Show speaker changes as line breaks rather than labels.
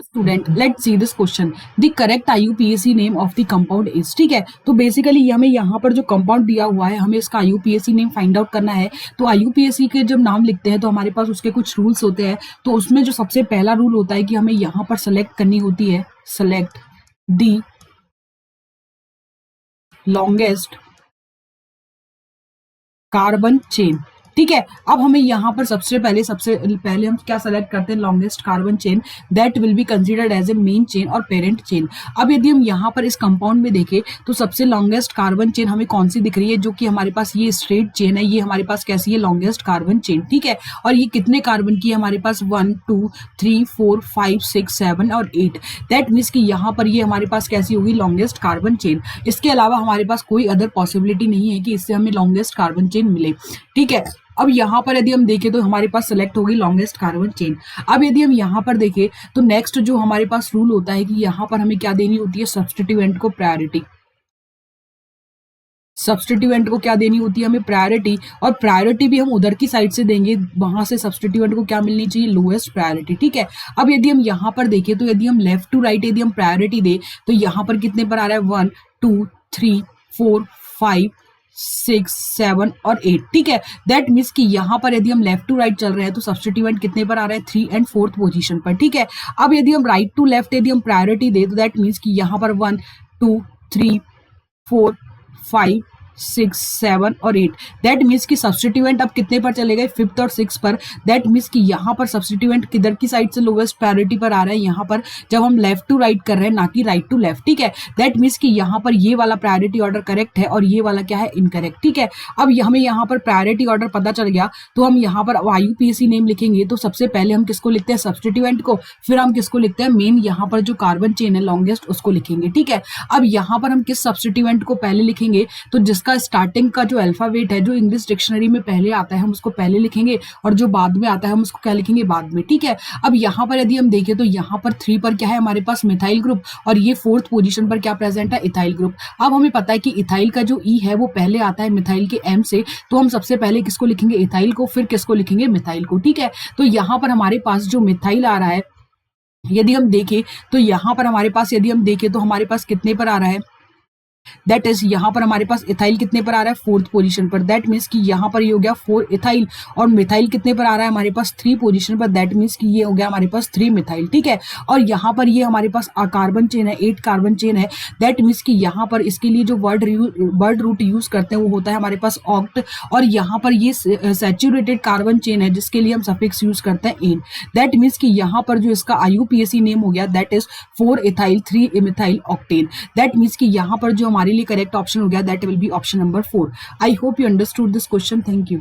Student let's see this question, the correct IUPAC name of the compound is. ठीक है, तो basically हमें यहाँ पर जो कंपाउंड दिया हुआ है हमें इसका IUPAC नेम फाइंड आउट करना है। तो IUPAC के जब नाम लिखते हैं तो हमारे पास उसके कुछ रूल्स होते हैं। तो उसमें जो सबसे पहला रूल होता है कि हमें यहाँ पर सेलेक्ट करनी होती है, select the longest carbon chain. ठीक है, अब हमें यहाँ पर सबसे पहले हम क्या सेलेक्ट करते हैं, longest carbon chain that will be considered as a main chain और पेरेंट चेन। अब यदि हम यहाँ पर इस कंपाउंड में देखें तो सबसे लॉन्गेस्ट कार्बन चेन हमें कौन सी दिख रही है, जो कि हमारे पास ये स्ट्रेट चेन है, ये हमारे पास कैसी है, लॉन्गेस्ट कार्बन चेन। ठीक है, और ये कितने कार्बन की है हमारे पास, 1 2 3 4 5 6 7 और 8। दैट मीन्स कि यहाँ पर ये हमारे पास कैसी होगी, लॉन्गेस्ट कार्बन चेन। इसके अलावा हमारे पास कोई अदर पॉसिबिलिटी नहीं है कि इससे हमें लॉन्गेस्ट कार्बन चेन मिले। ठीक है, अब यहाँ पर यदि हम देखें तो हमारे पास सेलेक्ट होगी लॉन्गेस्ट कार्बन चेन। अब यदि हम यहाँ पर देखें तो नेक्स्ट जो हमारे पास रूल होता है कि यहाँ पर हमें क्या देनी होती है, सब्स्टिट्यूएंट को प्रायोरिटी। सब्स्टिट्यूएंट को क्या देनी होती है, हमें प्रायोरिटी, और प्रायोरिटी भी हम उधर की साइड से देंगे, वहां से सब्स्टिट्यूएंट को क्या मिलनी चाहिए, लोएस्ट प्रायोरिटी। ठीक है, अब यदि हम यहाँ पर देखें तो यदि हम लेफ्ट टू राइट यदि हम प्रायोरिटी दे तो यहाँ पर कितने पर आ रहा है, 1 2 3 4 5 6 7 और 8। ठीक है, दैट मीन्स कि यहाँ पर यदि हम लेफ्ट टू राइट चल रहे हैं तो सब्स्टिट्यूएंट कितने पर आ रहा है, 3 और 4th पोजीशन पर। ठीक है, अब यदि हम राइट टू लेफ्ट यदि हम प्रायोरिटी दे तो दैट मीन्स कि यहाँ पर 1 2 3 4 5 6 7 और 8। दैट मीन्स कि सब्स्टिट्यूएंट अब कितने पर चले गए, 5th और 6th पर। दैट मीन्स कि यहाँ पर सब्स्टिट्यूएंट किधर की साइड से लोवेस्ट प्रायोरिटी पर आ रहा है, यहाँ पर, जब हम लेफ्ट टू राइट कर रहे हैं ना कि राइट टू लेफ्ट। ठीक है, दैट मीन्स कि यहाँ पर ये वाला प्रायोरिटी ऑर्डर करेक्ट है और ये वाला क्या है, इनकरेक्ट। ठीक है, अब हमें यहाँ पर प्रायोरिटी ऑर्डर पता चल गया तो हम यहाँ पर IUPAC नेम लिखेंगे तो सबसे पहले हम किसको लिखते हैं, सब्स्टिट्यूएंट को, फिर हम किसको लिखते हैं, मेन यहाँ पर जो कार्बन चेन है लॉन्गेस्ट उसको लिखेंगे। ठीक है, अब यहाँ पर हम किस सब्स्टिट्यूएंट को पहले लिखेंगे, तो जिसका स्टार्टिंग का जो अल्फाबेट है जो इंग्लिश डिक्शनरी में पहले आता है हम उसको पहले लिखेंगे, और जो बाद में आता है हम उसको क्या लिखेंगे, बाद में। ठीक है, अब यहाँ पर यदि हम देखें तो यहाँ पर 3 पर क्या है हमारे पास, मिथाइल ग्रुप, और ये 4th पोजीशन पर क्या प्रेजेंट है, इथाइल ग्रुप। अब हमें पता है कि इथाइल का जो ई है वो पहले आता है मिथाइल के एम से, तो हम सबसे पहले किसको लिखेंगे, इथाइल को, फिर किसको लिखेंगे, मिथाइल को। ठीक है, तो यहाँ पर हमारे पास जो मिथाइल आ रहा है यदि हम देखें तो यहाँ पर हमारे पास यदि हम देखें तो हमारे पास कितने पर आ रहा है, दैट इज यहाँ पर हमारे पास इथाइल कितने पर आ रहा है, 4th पोजीशन पर। दैट मीन्स कि यहाँ पर ये हो गया 4 इथाइल, और मिथाइल कितने पर आ रहा है हमारे पास, 3 पोजीशन पर। दैट मीन्स कि ये हो गया हमारे पास 3 मिथाइल। ठीक है, और यहाँ पर ये हमारे पास कार्बन चेन है, 8 कार्बन चेन है। दैट मीन्स कि यहाँ पर इसके लिए जो वर्ड रूट यूज करते हैं वो होता है हमारे पास ऑक्ट, और यहाँ पर ये सैचुरेटेड कार्बन चेन है जिसके लिए हम सफिक्स यूज करते हैं एन। दैट मीन्स कि यहाँ पर जो इसका IUPAC नेम हो गया that is 4 ethyl 3 methyl octane. That means कि यहाँ पर जो हमारे लिए करेक्ट ऑप्शन हो गया that will B option number 4। I hope you understood this question. Thank you.